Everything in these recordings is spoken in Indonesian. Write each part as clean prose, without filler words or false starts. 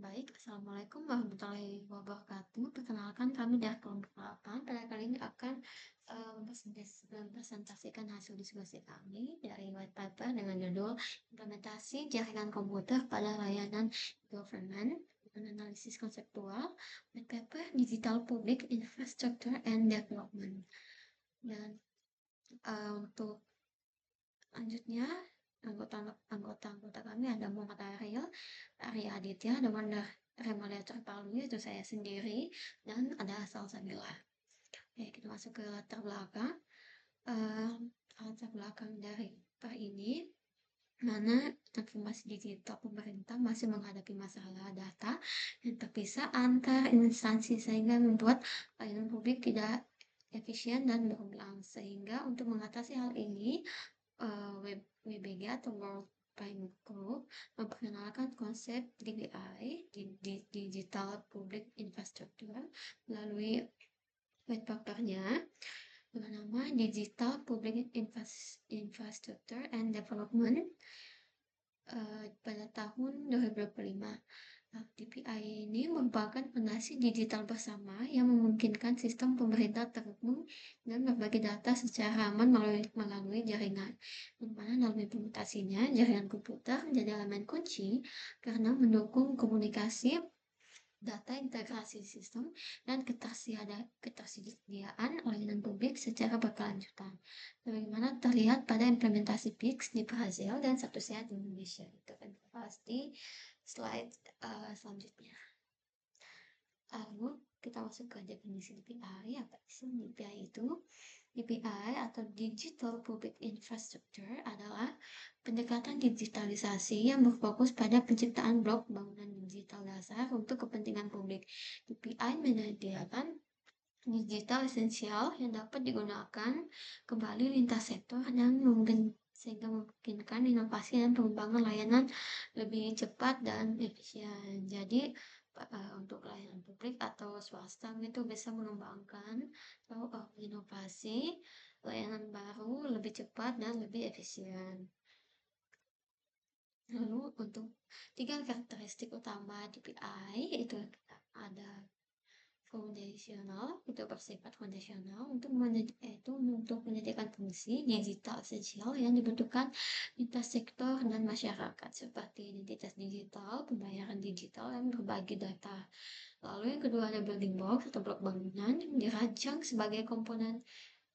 Assalamualaikum warahmatullahi wabarakatuh. Perkenalkan kami dari kelompok 8. Pada kali ini akan mempresentasikan hasil diskusi kami dari white paper dengan judul Implementasi Jaringan Komputer pada Layanan Government dengan Analisis Konseptual, white paper Digital Public Infrastructure and Development. Dan untuk lanjutnya, anggota kami ada Muhammad Ariel, Arya Aditya, dengan remoderator Palu, itu saya sendiri, dan ada Salsabila. Oke, kita masuk ke latar belakang. Latar belakang dari per ini, mana transformasi digital pemerintah masih menghadapi masalah data yang terpisah antar instansi sehingga membuat pelayanan publik tidak efisien dan berulang. Sehingga untuk mengatasi hal ini, WBG atau World Bank Group memperkenalkan konsep DPI, Digital Public Infrastructure, melalui white papernya dengan nama Digital Public Infrastructure and Development pada tahun 2025. DPI ini merupakan fondasi digital bersama yang memungkinkan sistem pemerintah terhubung dan berbagi data secara aman melalui jaringan. Di mana dalam implementasinya, jaringan komputer menjadi elemen kunci karena mendukung komunikasi, data integrasi sistem, dan ketersediaan layanan publik secara berkelanjutan. Bagaimana terlihat pada implementasi PIX di Brazil dan satu sehat di Indonesia. Itu kan pasti slide selanjutnya. Lalu kita masuk ke definisi DPI. Apa sih DPI itu? DPI atau Digital Public Infrastructure adalah pendekatan digitalisasi yang berfokus pada penciptaan blok bangunan digital dasar untuk kepentingan publik. DPI menyediakan digital esensial yang dapat digunakan kembali lintas sektor dan sehingga memungkinkan inovasi dan pengembangan layanan lebih cepat dan efisien. Jadi untuk layanan publik atau swasta itu bisa mengembangkan atau inovasi layanan baru lebih cepat dan lebih efisien. Lalu untuk 3 karakteristik utama DPI itu ada foundational, itu bersifat foundational untuk menyediakan fungsi digital esensial yang dibutuhkan lintas sektor dan masyarakat seperti identitas digital, pembayaran digital, dan berbagi data. Lalu yang kedua ada building block atau blok bangunan yang dirancang sebagai komponen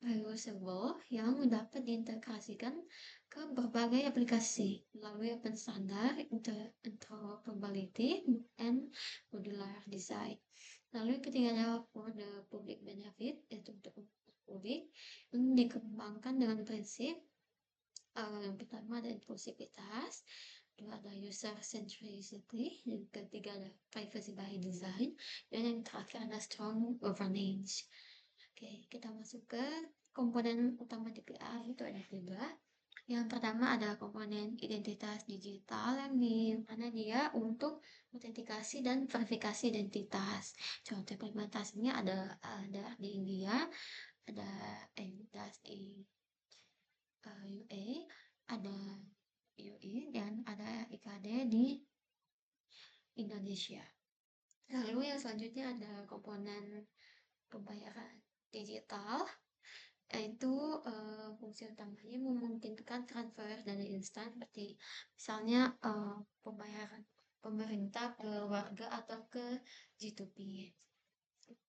reusable yang dapat diintegrasikan ke berbagai aplikasi melalui open standard, interoperability, and modular design. Lalu yang ketiga adalah for the public benefit, yaitu untuk publik, yang dikembangkan dengan prinsip yang pertama ada inklusivitas, kedua ada user centricity, yang ketiga ada privacy by design, dan yang terakhir ada strong governance. Oke, kita masuk ke komponen utama DPI, itu ada 3. Yang pertama ada komponen identitas digital yang di mana dia untuk autentikasi dan verifikasi identitas. Contoh implementasinya ada di India, ada identitas di UAE, ada UE, dan ada IKD di Indonesia. Lalu yang selanjutnya ada komponen pembayaran digital, yaitu fungsi utamanya memungkinkan transfer dana instan seperti misalnya pembayaran pemerintah ke warga atau ke G2P.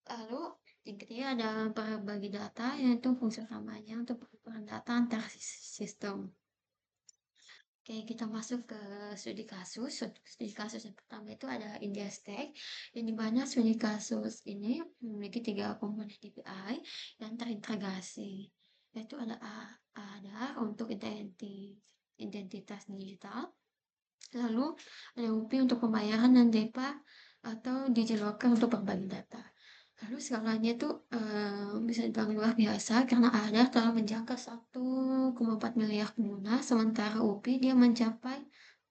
Lalu yang ketiga ada berbagi data, yaitu fungsi utamanya untuk pertukaran data antar sistem. Oke, kita masuk ke studi kasus. Studi kasus yang pertama itu ada Indiastek, yang dimana studi kasus ini memiliki 3 komponen DPI yang terintegrasi, yaitu ada untuk identitas digital, lalu ada UPI untuk pembayaran, dan DEPA atau DigiLocker untuk berbagi data. Lalu skalanya itu bisa dibilang luar biasa karena ADA telah menjangkau 1,4 miliar pengguna, sementara UPI dia mencapai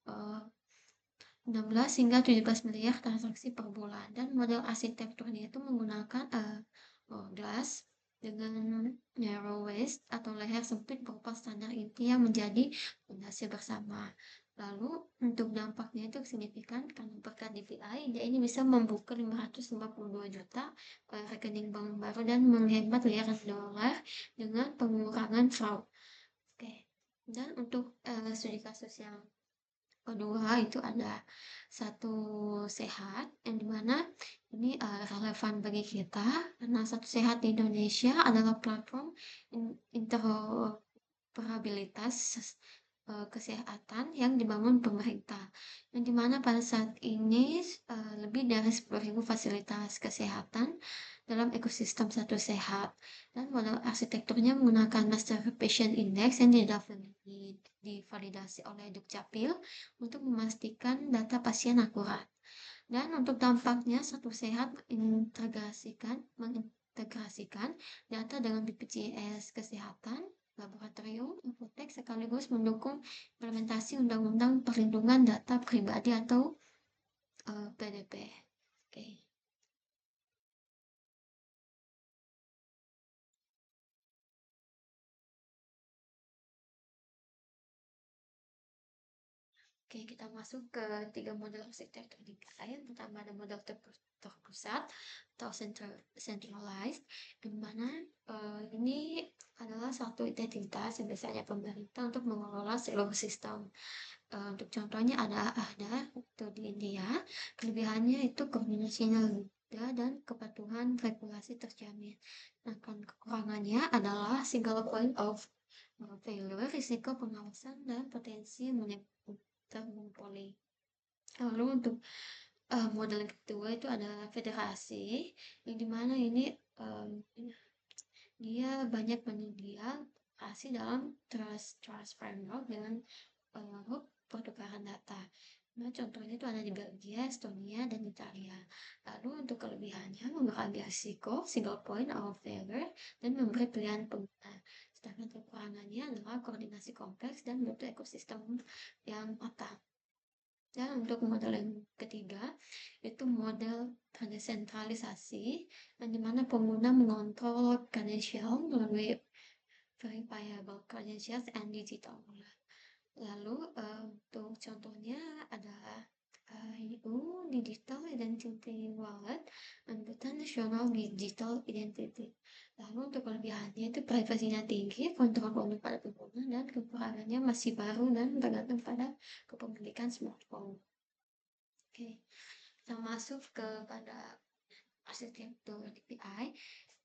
16 hingga 17 miliar transaksi per bulan, dan model arsitekturnya itu menggunakan glass dengan narrow waist atau leher sempit berupa standar inti yang menjadi fondasi bersama. Lalu untuk dampaknya itu signifikan karena berkat DPI, dia ini bisa membuka 552 juta rekening bank baru dan menghemat miliaran dolar dengan pengurangan fraud. Oke. Dan untuk studi kasus yang kedua itu ada satu sehat yang dimana ini relevan bagi kita karena satu sehat di Indonesia adalah platform interoperabilitas kesehatan yang dibangun pemerintah yang dimana pada saat ini lebih dari 10.000 fasilitas kesehatan dalam ekosistem satu sehat dan model arsitekturnya menggunakan Master Patient Index yang divalidasi oleh Dukcapil untuk memastikan data pasien akurat. Dan untuk dampaknya, satu sehat mengintegrasikan data dengan BPJS Kesehatan, laboratorium, apotek, sekaligus mendukung implementasi Undang-Undang Perlindungan Data Pribadi atau PDP. Oke. Oke, kita masuk ke tiga model arsitektur DKI. Yang pertama ada model terpusat atau centralized, di mana ini adalah satu identitas yang biasanya pemerintah untuk mengelola seluruh sistem. Untuk contohnya ada itu di India. Kelebihannya itu koordinasinya mudah dan kepatuhan regulasi terjamin. Nah, kekurangannya adalah single point of failure, risiko pengawasan dan potensi termonopoli. Lalu untuk model kedua itu ada federasi, yang dimana ini dia banyak penyedia asli dalam trust framework dengan pertukaran data. Nah, contohnya itu ada di Belgia, Estonia, dan Italia. Lalu untuk kelebihannya mengurangi risiko, single point of failure, dan memberi pilihan pengguna. Sedangkan kekurangannya adalah koordinasi kompleks dan butuh ekosistem yang matang. Dan untuk model yang ketiga, itu model desentralisasi, yang dimana pengguna mengontrol credential melalui verifiable credentials and digital wallet. Lalu untuk contohnya ada IU Digital Identity Wallet, Angkutan Nasional Digital Identity. Lalu untuk kelebihannya itu privasinya tinggi, kontrol penuh pada pengguna, dan kekurangannya masih baru dan tergantung pada kepemilikan smartphone. Oke, kita masuk kepada arsitektur DPI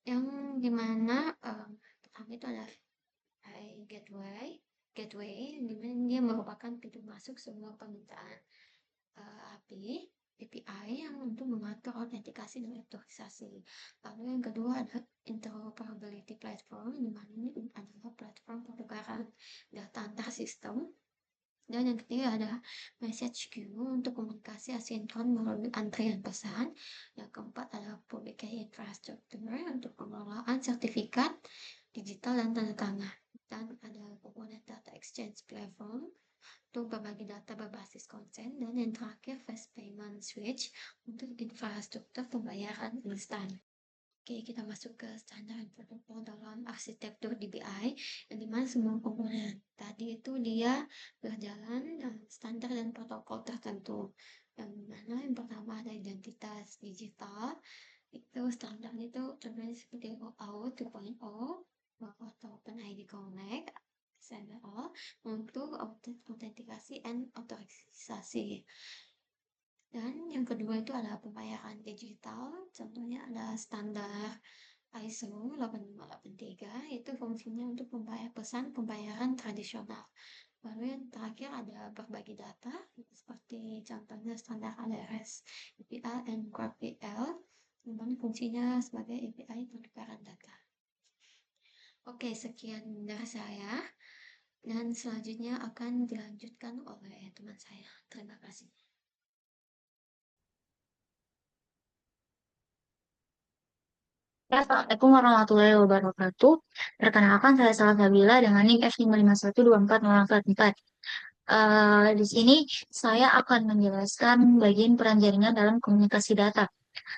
yang dimana pertama itu ada gateway di mana dia merupakan pintu masuk semua permintaan API yang untuk mengatur autentikasi dan otorisasi. Lalu yang kedua ada interoperability platform, di mana ini adalah platform pertukaran data antar sistem. Dan yang ketiga ada message queue untuk komunikasi asinkron melalui antrian pesan. Yang keempat ada public key infrastructure untuk pengelolaan sertifikat digital dan tanda tangan. Dan ada komponen data exchange platform untuk berbagi data berbasis konsen. Dan yang terakhir fast payment switch untuk infrastruktur pembayaran instan. Oke, kita masuk ke standar protokol dalam arsitektur DPI, yang dimana semua komponen tadi itu dia berjalan dengan standar dan protokol tertentu. Yang mana yang pertama ada identitas digital, itu standarnya itu contohnya seperti OAuth 2.0 atau OpenID Connect, XML untuk autentikasi dan otorisasi. Dan yang kedua itu ada pembayaran digital, contohnya ada standar ISO 8583, itu fungsinya untuk pesan pembayaran tradisional. Lalu yang terakhir ada berbagi data, seperti contohnya standar ADRS, API, dan GraphQL, yang mana fungsinya sebagai API pertukaran data. Oke, sekian dari saya, dan selanjutnya akan dilanjutkan oleh teman saya. Terima kasih. Ya, Assalamualaikum warahmatullahi wabarakatuh. Perkenalkan, saya Salsabila dengan NIK F5512404. Di sini saya akan menjelaskan bagian peran jaringan dalam komunikasi data.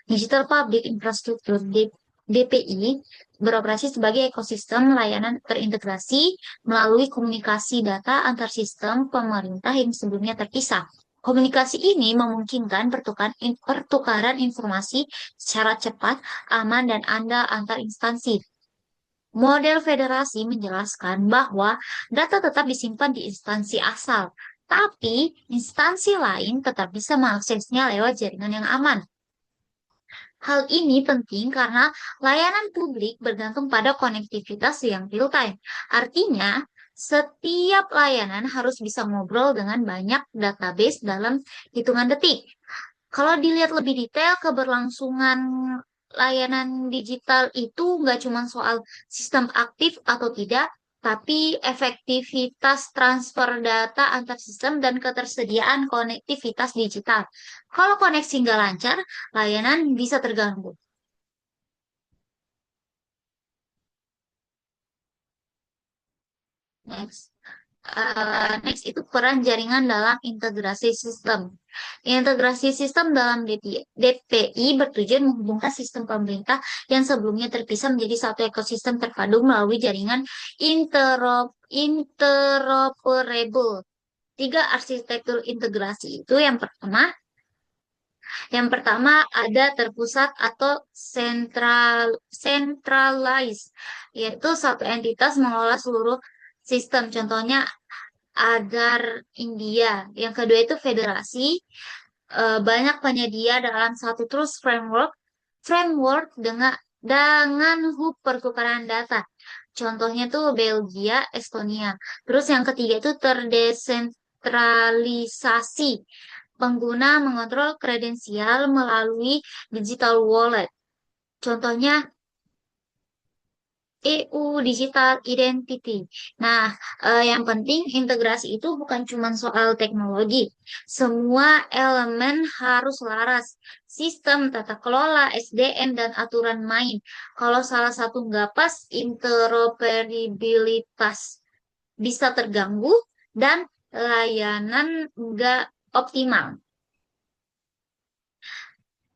Digital Public Infrastructure, DIP, DPI beroperasi sebagai ekosistem layanan terintegrasi melalui komunikasi data antar sistem pemerintah yang sebelumnya terpisah. Komunikasi ini memungkinkan pertukaran informasi secara cepat, aman, dan andal antar instansi. Model federasi menjelaskan bahwa data tetap disimpan di instansi asal, tapi instansi lain tetap bisa mengaksesnya lewat jaringan yang aman. Hal ini penting karena layanan publik bergantung pada konektivitas yang real time. Artinya, setiap layanan harus bisa ngobrol dengan banyak database dalam hitungan detik. Kalau dilihat lebih detail, keberlangsungan layanan digital itu nggak cuma soal sistem aktif atau tidak, tapi efektivitas transfer data antar sistem dan ketersediaan konektivitas digital. Kalau koneksi nggak lancar, layanan bisa terganggu. Next. Next itu peran jaringan dalam integrasi sistem. Integrasi sistem dalam DPI bertujuan menghubungkan sistem pemerintah yang sebelumnya terpisah menjadi satu ekosistem terpadu melalui jaringan interoperable. Tiga arsitektur integrasi itu yang pertama ada terpusat atau centralized, yaitu satu entitas mengelola seluruh sistem. Contohnya Agar India. Yang kedua itu federasi, banyak penyedia dalam satu terus framework dengan hub pertukaran data. Contohnya tuh Belgia, Estonia. Terus yang ketiga itu terdesentralisasi. Pengguna mengontrol kredensial melalui digital wallet. Contohnya EU Digital Identity. Nah, yang penting integrasi itu bukan cuma soal teknologi. Semua elemen harus laras. Sistem, tata kelola, SDM, dan aturan main. Kalau salah satu nggak pas, interoperabilitas bisa terganggu dan layanan nggak optimal.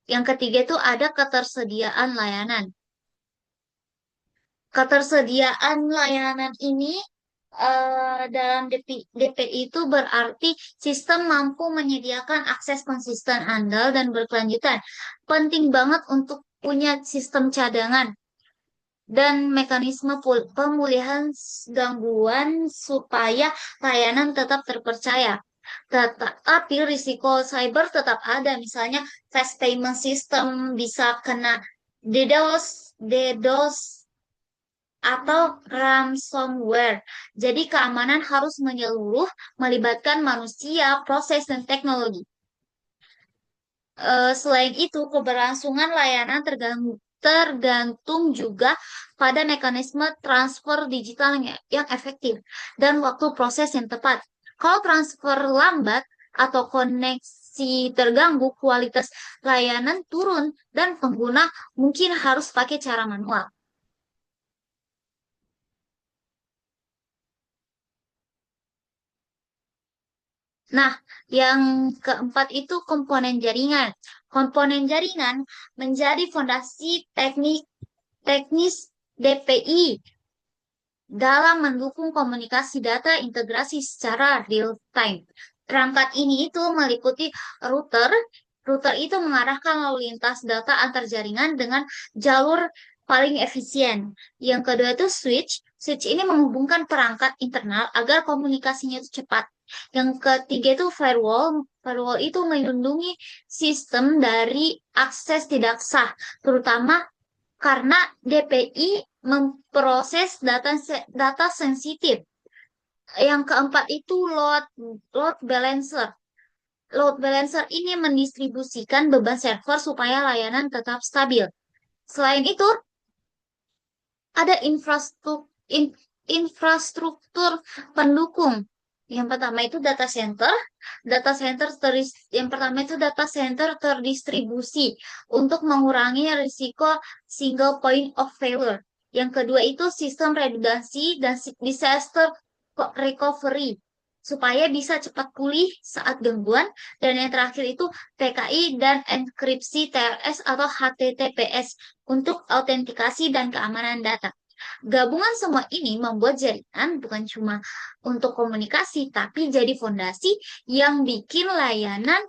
Yang ketiga itu ada ketersediaan layanan. Ketersediaan layanan ini dalam DPI itu berarti sistem mampu menyediakan akses konsisten, andal, dan berkelanjutan. Penting banget untuk punya sistem cadangan dan mekanisme pemulihan gangguan supaya layanan tetap terpercaya. Tetapi risiko cyber tetap ada, misalnya fast payment system bisa kena DDoS atau ransomware. Jadi keamanan harus menyeluruh, melibatkan manusia, proses, dan teknologi. Selain itu, keberlangsungan layanan tergantung juga pada mekanisme transfer digital yang efektif dan waktu proses yang tepat. Kalau transfer lambat atau koneksi terganggu, kualitas layanan turun dan pengguna mungkin harus pakai cara manual. Nah, yang keempat itu komponen jaringan. Komponen jaringan menjadi fondasi teknis DPI dalam mendukung komunikasi data integrasi secara real time. Perangkat ini itu meliputi router. Router itu mengarahkan lalu lintas data antar jaringan dengan jalur paling efisien. Yang kedua itu switch. Switch ini menghubungkan perangkat internal agar komunikasinya itu cepat. Yang ketiga itu firewall. Firewall itu melindungi sistem dari akses tidak sah, terutama karena DPI memproses data sensitif. Yang keempat itu load balancer. Load balancer ini mendistribusikan beban server supaya layanan tetap stabil. Selain itu, ada infrastruktur pendukung. Yang pertama itu data center. Yang pertama itu data center terdistribusi untuk mengurangi risiko single point of failure. Yang kedua itu sistem redundancy dan disaster recovery supaya bisa cepat pulih saat gangguan. Dan yang terakhir itu PKI dan enkripsi TLS atau HTTPS untuk autentikasi dan keamanan data. Gabungan semua ini membuat jaringan bukan cuma untuk komunikasi, tapi jadi fondasi yang bikin layanan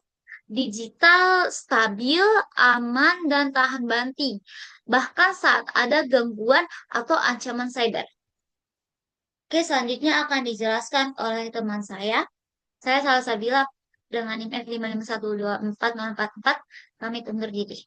digital stabil, aman, dan tahan banting, bahkan saat ada gangguan atau ancaman cyber. Oke, selanjutnya akan dijelaskan oleh teman saya. Saya Salsa Sabila dengan NIM F5512444. Kami undur diri.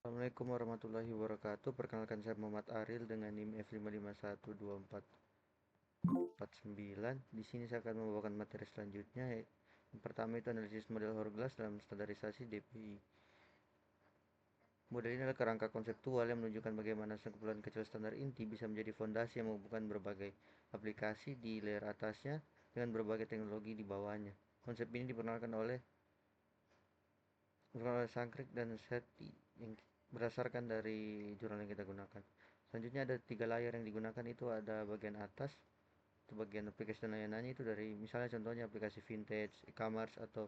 Assalamualaikum warahmatullahi wabarakatuh. Perkenalkan, saya Muhammad Aril dengan NIM F5512449. Di sini saya akan membawakan materi selanjutnya. Yang pertama itu analisis model Hourglass dalam standarisasi DPI. Model ini adalah kerangka konseptual yang menunjukkan bagaimana sekumpulan kecil standar inti bisa menjadi fondasi yang menghubungkan berbagai aplikasi di layer atasnya dengan berbagai teknologi di bawahnya. Konsep ini diperkenalkan oleh Sankrik dan Sethi yang berdasarkan dari jurnal yang kita gunakan. Selanjutnya ada 3 layar yang digunakan, itu ada bagian atas, itu bagian aplikasi dan layanannya, itu dari misalnya contohnya aplikasi vintage, e-commerce, atau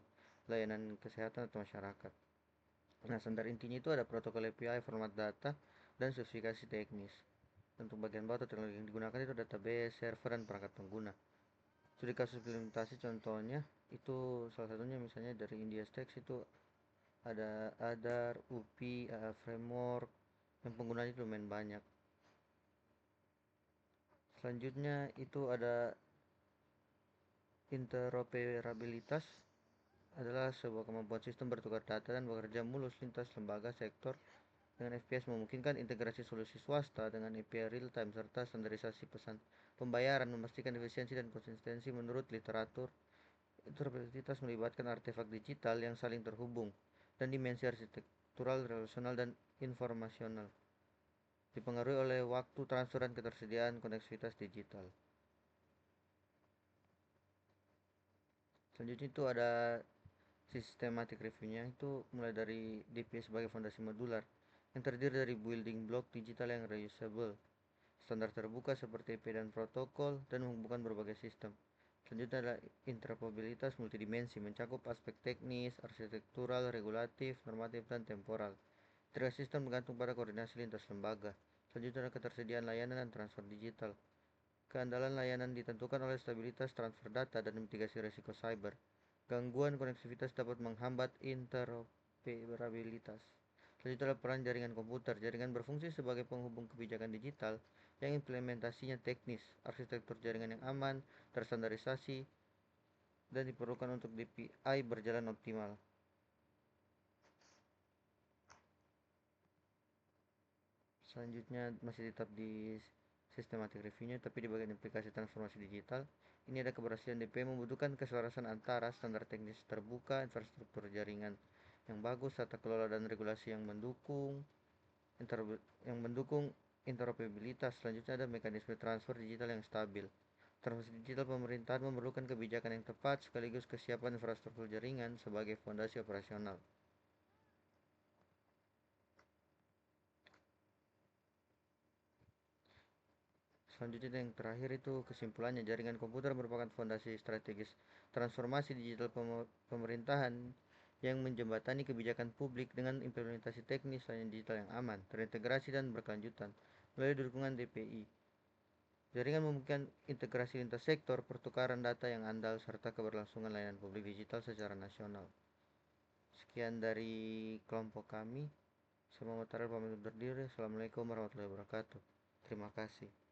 layanan kesehatan atau masyarakat. Nah, standar intinya itu ada protokol API, format data, dan spesifikasi teknis. Untuk bagian bawah teknologi yang digunakan itu database, server, dan perangkat pengguna. Studi kasus implementasi contohnya itu salah satunya misalnya dari IndiaStax, itu ada Adar, UPI, AA Framework, yang penggunanya itu lumayan banyak. Selanjutnya itu ada interoperabilitas, adalah sebuah kemampuan sistem bertukar data dan bekerja mulus lintas lembaga sektor. Dengan FPS memungkinkan integrasi solusi swasta dengan API real time serta standarisasi pesan pembayaran, memastikan efisiensi dan konsistensi menurut literatur. Interoperabilitas melibatkan artefak digital yang saling terhubung dan dimensi arsitektural, relasional, dan informasional, dipengaruhi oleh waktu transfer dan ketersediaan koneksivitas digital. Selanjutnya itu ada systematic reviewnya, itu mulai dari DPI sebagai fondasi modular yang terdiri dari building block digital yang reusable, standar terbuka seperti API dan protokol, dan menghubungkan berbagai sistem. Selanjutnya adalah interoperabilitas multidimensi, mencakup aspek teknis, arsitektural, regulatif, normatif, dan temporal. Integrasi sistem bergantung pada koordinasi lintas lembaga. Selanjutnya adalah ketersediaan layanan dan transfer digital. Keandalan layanan ditentukan oleh stabilitas transfer data dan mitigasi risiko cyber. Gangguan konektivitas dapat menghambat interoperabilitas. Selanjutnya adalah peran jaringan komputer. Jaringan berfungsi sebagai penghubung kebijakan digital yang implementasinya teknis, arsitektur jaringan yang aman, terstandarisasi, dan diperlukan untuk DPI berjalan optimal. Selanjutnya masih tetap di systematic reviewnya, tapi di bagian aplikasi transformasi digital. Ini ada keberhasilan DPI membutuhkan keselarasan antara standar teknis terbuka, infrastruktur jaringan yang bagus, tata kelola dan regulasi yang mendukung interoperabilitas. Selanjutnya ada mekanisme transfer digital yang stabil. Transformasi digital pemerintahan memerlukan kebijakan yang tepat sekaligus kesiapan infrastruktur jaringan sebagai fondasi operasional. Selanjutnya yang terakhir itu kesimpulannya, jaringan komputer merupakan fondasi strategis transformasi digital pemerintahan yang menjembatani kebijakan publik dengan implementasi teknis layanan digital yang aman, terintegrasi, dan berkelanjutan melalui dukungan DPI. Jaringan memungkinkan integrasi lintas sektor, pertukaran data yang andal, serta keberlangsungan layanan publik digital secara nasional. Sekian dari kelompok kami. Saya Muhammad Tarel pamit undur diri. Assalamualaikum warahmatullahi wabarakatuh. Terima kasih.